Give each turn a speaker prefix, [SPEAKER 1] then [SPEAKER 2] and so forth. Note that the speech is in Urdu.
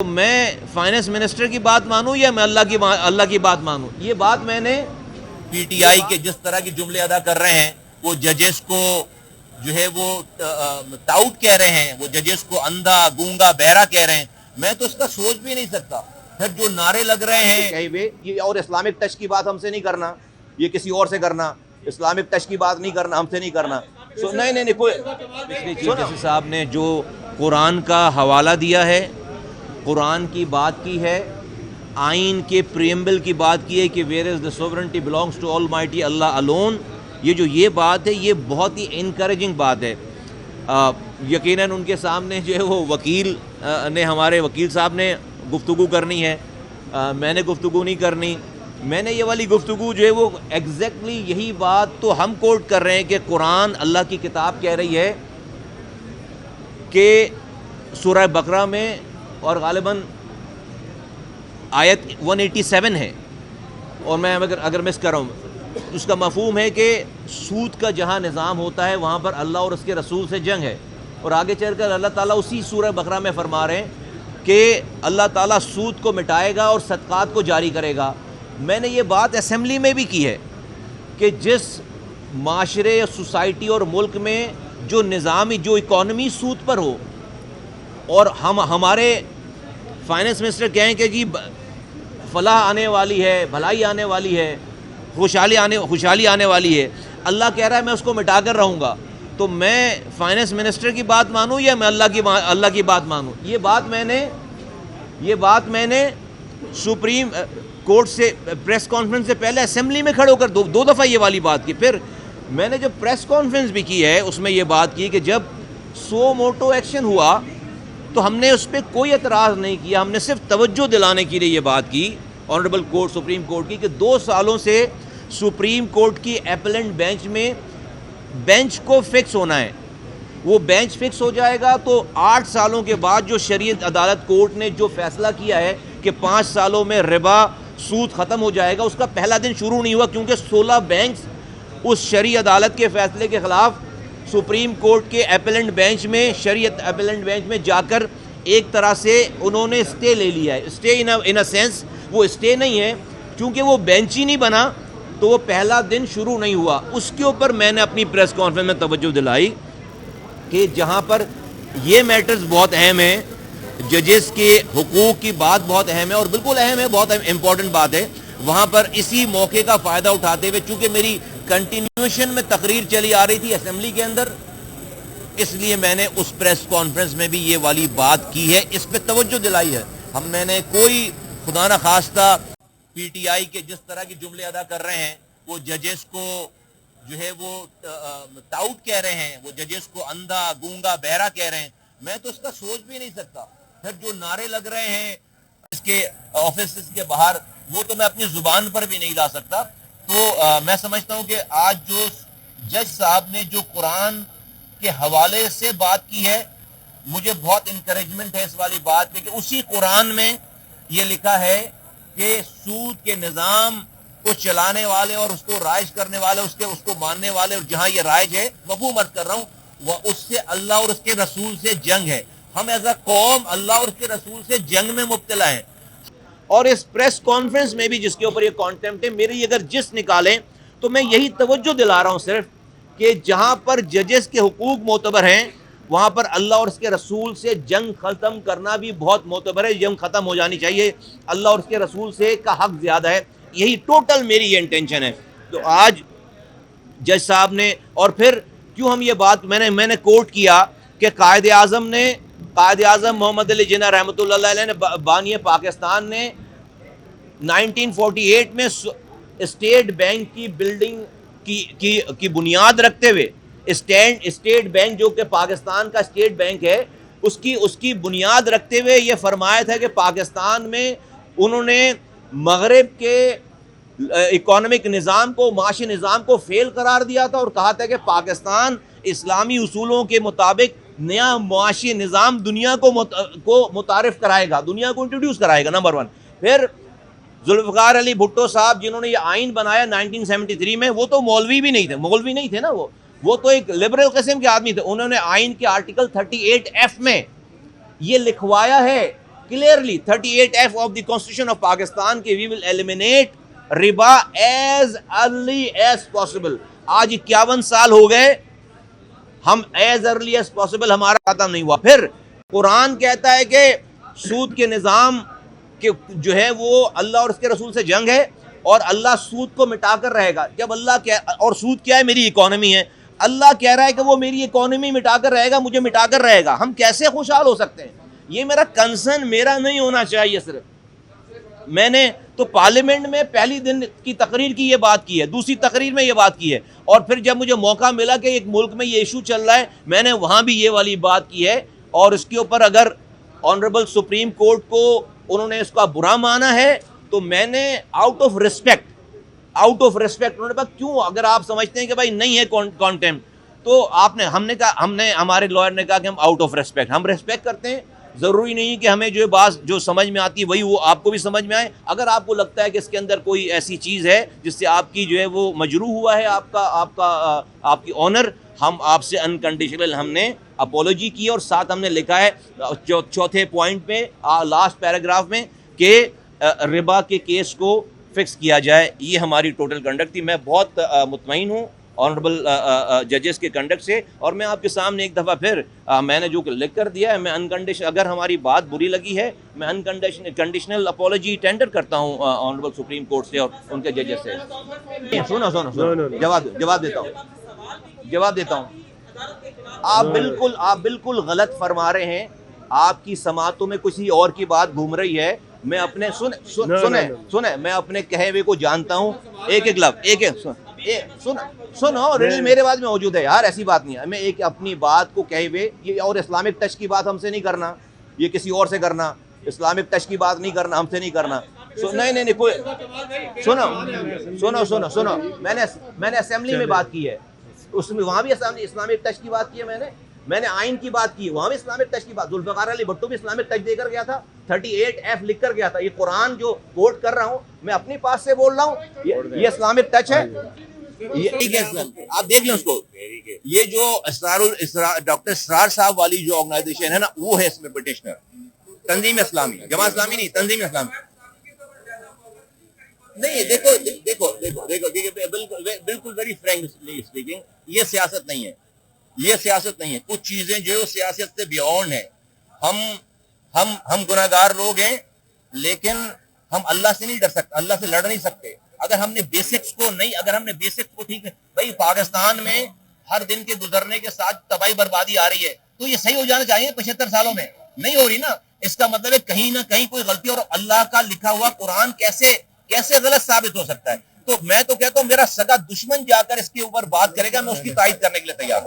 [SPEAKER 1] میں فائنانس منسٹر کی بات مانوں یا میں اللہ کی بات مانوں؟ یہ بات میں نے
[SPEAKER 2] پی ٹی آئی کے جس طرح کے جملے ادا کر رہے ہیں، وہ ججز کو جو ہے وہ ٹاؤٹ کہہ رہے ہیں، وہ ججز کو اندھا گونگا بہرا کہہ رہے ہیں، میں تو اس کا سوچ بھی نہیں سکتا۔ پھر جو نعرے لگ رہے ہیں
[SPEAKER 1] یہ اور اسلامک ٹچ کی بات ہم سے نہیں کرنا، یہ کسی اور سے کرنا، اسلامک ٹچ کی بات نہیں کرنا، ہم سے نہیں کرنا۔ نہیں کوئی چیف جسٹس صاحب نے جو قرآن کا حوالہ دیا ہے، قرآن کی بات کی ہے، آئین کے پریمبل کی بات کی ہے کہ where is the sovereignty belongs to almighty اللہ الون، یہ بات ہے، یہ بہت ہی انکریجنگ بات ہے۔ یقیناً ان کے سامنے جو ہے وہ وکیل نے، ہمارے وکیل صاحب نے گفتگو کرنی ہے، میں نے گفتگو نہیں کرنی۔ میں نے یہ والی گفتگو جو ہے وہ ایگزیکٹلی یہی بات تو ہم کوٹ کر رہے ہیں کہ قرآن اللہ کی کتاب کہہ رہی ہے کہ سورہ بقرہ میں، اور غالباً آیت 187 ہے، اور میں اگر مس کر رہا ہوں، اس کا مفہوم ہے کہ سود کا جہاں نظام ہوتا ہے وہاں پر اللہ اور اس کے رسول سے جنگ ہے، اور آگے چل کر اللہ تعالیٰ اسی سورہ بقرہ میں فرما رہے ہیں کہ اللہ تعالیٰ سود کو مٹائے گا اور صدقات کو جاری کرے گا۔ میں نے یہ بات اسمبلی میں بھی کی ہے کہ جس معاشرے یا سوسائٹی اور ملک میں جو نظام، جو اکانومی سود پر ہو، اور ہمارے فائنانس منسٹر کہیں کہ جی فلاح آنے والی ہے، بھلائی آنے والی ہے، خوشحالی آنے والی ہے، اللہ کہہ رہا ہے میں اس کو مٹا کر رہوں گا، تو میں فائنانس منسٹر کی بات مانوں یا میں اللہ کی بات مانوں؟ یہ بات میں نے سپریم کورٹ سے پریس کانفرنس سے پہلے اسمبلی میں کھڑے ہو کر دو دفعہ یہ والی بات کی۔ پھر میں نے جب پریس کانفرنس بھی کی ہے اس میں یہ بات کی کہ جب سو موٹو ایکشن ہوا تو ہم نے اس پہ کوئی اعتراض نہیں کیا، ہم نے صرف توجہ دلانے کے لیے یہ بات کی آنریبل کورٹ، سپریم کورٹ کی، کہ 2 سالوں سے سپریم کورٹ کی ایپلنٹ بینچ میں بینچ کو فکس ہونا ہے۔ وہ بینچ فکس ہو جائے گا تو 8 سالوں کے بعد جو شریعت عدالت کورٹ نے جو فیصلہ کیا ہے کہ 5 سالوں میں ربا سود ختم ہو جائے گا، اس کا پہلا دن شروع نہیں ہوا، کیونکہ 16 بینکس اس شرعی عدالت کے فیصلے کے خلاف سپریم کورٹ کے ایپلنٹ بینچ میں، شریعت ایپلنٹ بینچ میں جا کر ایک طرح سے انہوں نے اسٹے لے لیا ہے۔ اسٹے ان اے سینس وہ اسٹے نہیں ہے، کیونکہ وہ بینچ ہی نہیں بنا تو وہ پہلا دن شروع نہیں ہوا۔ اس کے اوپر میں نے اپنی پریس کانفرنس میں توجہ دلائی کہ جہاں پر یہ میٹرز بہت اہم ہیں، ججز کے حقوق کی بات بہت اہم ہے، اور بالکل اہم ہے، بہت امپورٹنٹ بات ہے، وہاں پر اسی موقع کا فائدہ اٹھاتے ہوئے، چونکہ میری کنٹینیوشن میں تقریر چلی آ رہی تھی اسمبلی کے اندر، اس لیے میں نے اس پریس کانفرنس میں بھی یہ والی بات کی ہے، اس پہ توجہ دلائی ہے۔ میں نے کوئی خدا نہ خواستہ پی ٹی آئی کے جس طرح کے جملے ادا کر رہے ہیں، وہ ججز کو جو ہے وہ ٹاؤٹ کہہ رہے ہیں، وہ ججز کو اندھا گونگا بہرا کہہ رہے ہیں، میں تو اس کا سوچ بھی نہیں سکتا۔ پھر جو نعرے لگ رہے ہیں اس کے آفیسز کے باہر، وہ تو میں اپنی زبان پر بھی نہیں لا سکتا۔ تو میں سمجھتا ہوں کہ آج جو جج صاحب نے جو قرآن کے حوالے سے بات کی ہے، مجھے بہت انکریجمنٹ ہے اس والی بات پہ کہ اسی قرآن میں یہ لکھا ہے کہ سود کے نظام کو چلانے والے اور اس کو رائج کرنے والے، اس کو ماننے والے، اور جہاں یہ رائج ہے، مفہوم عرض کر رہا ہوں، وہ اس سے اللہ اور اس کے رسول سے جنگ ہے۔ ہم ایز اے قوم اللہ اور اس کے رسول سے جنگ میں مبتلا ہیں۔ اور اس پریس کانفرنس میں بھی جس کے اوپر یہ کانٹیمپٹ ہے، میری اگر جس نکالیں تو میں یہی توجہ دلا رہا ہوں صرف کہ جہاں پر ججز کے حقوق معتبر ہیں، وہاں پر اللہ اور اس کے رسول سے جنگ ختم کرنا بھی بہت معتبر ہے، جنگ ختم ہو جانی چاہیے، اللہ اور اس کے رسول سے کا حق زیادہ ہے، یہی ٹوٹل میری یہ انٹینشن ہے۔ تو آج جج صاحب نے، اور پھر کیوں ہم یہ بات میں نے کوٹ کیا کہ قائد اعظم محمد علی جناح رحمۃ اللہ علیہ نے، بانی پاکستان نے 1948 میں اسٹیٹ بینک کی بلڈنگ کی بنیاد رکھتے ہوئے، اسٹیٹ بینک جو کہ پاکستان کا اسٹیٹ بینک ہے، اس کی بنیاد رکھتے ہوئے یہ فرمایا تھا کہ پاکستان میں انہوں نے مغرب کے اکانومک نظام کو، معاشی نظام کو فیل قرار دیا تھا، اور کہا تھا کہ پاکستان اسلامی اصولوں کے مطابق نیا معاشی نظام دنیا کو متعارف کرائے گا، دنیا کو انٹروڈیوس کرائے گا، نمبر 1۔ پھر ذوالفقار علی بھٹو صاحب جنہوں نے یہ آئین بنایا 1973 میں، وہ تو مولوی نہیں تھے نا، وہ تو ایک لبرل قسم کے آدمی تھے، انہوں نے آئین کے آرٹیکل 38F میں یہ لکھوایا ہے clearly 38F of the Constitution of Pakistan کہ we will eliminate ربا as early as possible. آج 51 سال ہو گئے, ہم as early as possible ہمارا ختم نہیں ہوا. پھر قرآن کہتا ہے کہ سود کے نظام کہ جو ہے وہ اللہ اور اس کے رسول سے جنگ ہے, اور اللہ سود کو مٹا کر رہے گا. جب اللہ اور سود کیا ہے؟ میری اکانومی ہے. اللہ کہہ رہا ہے کہ وہ میری اکانومی مٹا کر رہے گا, مجھے مٹا کر رہے گا. ہم کیسے خوشحال ہو سکتے ہیں؟ یہ میرا کنسرن میرا نہیں ہونا چاہیے. صرف میں نے تو پارلیمنٹ میں پہلی دن کی تقریر کی یہ بات کی ہے, دوسری تقریر میں یہ بات کی ہے, اور پھر جب مجھے موقع ملا کہ ایک ملک میں یہ ایشو چل رہا ہے, میں نے وہاں بھی یہ والی بات کی ہے. اور اس کے اوپر اگر آنریبل سپریم کورٹ کو انہوں نے اس کا برا مانا ہے تو میں نے آؤٹ آف ریسپیکٹ انہوں نے کہا کیوں, اگر آپ سمجھتے ہیں کہ بھائی نہیں ہے کانٹیمپٹ تو آپ نے, ہم نے ہمارے لائر نے کہا کہ ہم آؤٹ آف ریسپیکٹ, ہم ریسپیکٹ کرتے ہیں. ضروری نہیں کہ ہمیں جو بات جو سمجھ میں آتی ہے وہی وہ آپ کو بھی سمجھ میں آئے. اگر آپ کو لگتا ہے کہ اس کے اندر کوئی ایسی چیز ہے جس سے آپ کی جو ہے وہ مجروح ہوا ہے آپ کی آنر, ہم آپ سے انکنڈیشنل ہم نے اپولوجی کی, اور ساتھ ہم نے لکھا ہے چوتھے پوائنٹ پہ لاسٹ پیراگراف میں کہ ربا کے کیس کو فکس کیا جائے. یہ ہماری ٹوٹل کنڈکٹ تھی. میں بہت مطمئن ہوں آنریبل ججز کے کنڈکٹ سے, اور میں آپ کے سامنے ایک دفعہ پھر میں نے جو لکھ کر دیا ہے, میں انکنڈیشن اگر ہماری بات بری لگی ہے میں انکنڈیشنل اپولوجی ٹینڈر کرتا ہوں آنریبل سپریم کورٹ سے اور ان کے ججز سے. سنو جواب دیتا ہوں. آپ بالکل غلط فرما رہے ہیں. آپ کی سماعتوں میں کسی اور کی بات گھوم رہی ہے. میں اپنے سنیں میں اپنے کہے ہوئے کو جانتا ہوں. ایک لفظ سنو, ریڈل میرے بعد میں موجود ہے یار, ایسی بات نہیں ہے. میں ایک اپنی بات کو کہے ہوئے, یہ اور اسلامک ٹچ کی بات ہم سے نہیں کرنا, یہ کسی اور سے کرنا. اسلامک ٹچ کی بات نہیں کرنا, ہم سے نہیں کرنا. نہیں کوئی سنو میں نے اسمبلی میں بات کی ہے, اس میں وہاں بھی اسلامک ٹچ کی بات کی ہے. میں نے آئین کی بات کی, وہاں بھی اسلامک ٹچ کی بات. ذوالفقار علی بھٹو بھی اسلامک ٹچ دے کر گیا تھا, 38F لکھ کر گیا تھا. یہ قرآن جو کوٹ کر رہا ہوں میں اپنی پاس سے بول رہا ہوں, یہ اسلامک ٹچ ہے. آپ دیکھ لیں اس کو. یہ جو ڈاکٹر اسرار صاحب والی جو آرگنائزیشن ہے نا, وہ ہے اس میں پٹیشنر. تنظیم اسلامی, جماعت اسلامی نہیں, تنظیم اسلامی نہیں. دیکھو بالکل ویری فرینکلی اسپیکنگ, یہ سیاست نہیں ہے. کچھ چیزیں جو سیاست سے بیونڈ ہیں. ہم گناہگار لوگ ہیں, لیکن ہم اللہ سے نہیں ڈر سکتے, اللہ سے لڑ نہیں سکتے. اگر ہم نے بیسکس کو ٹھیک ہے بھائی, پاکستان میں ہر دن کے گزرنے کے ساتھ تباہی بربادی آ رہی ہے, تو یہ صحیح ہو جانا چاہیے. 75 سالوں میں نہیں ہو رہی نا, اس کا مطلب ہے کہیں نہ کہیں کوئی غلطی. اور اللہ کا لکھا ہوا قرآن کیسے غلط ثابت ہو سکتا ہے؟ تو میں تو کہتا ہوں میرا سگا دشمن جا کر اس کے اوپر بات کرے گا, میں اس کی تائید کرنے کے لیے تیار ہوں.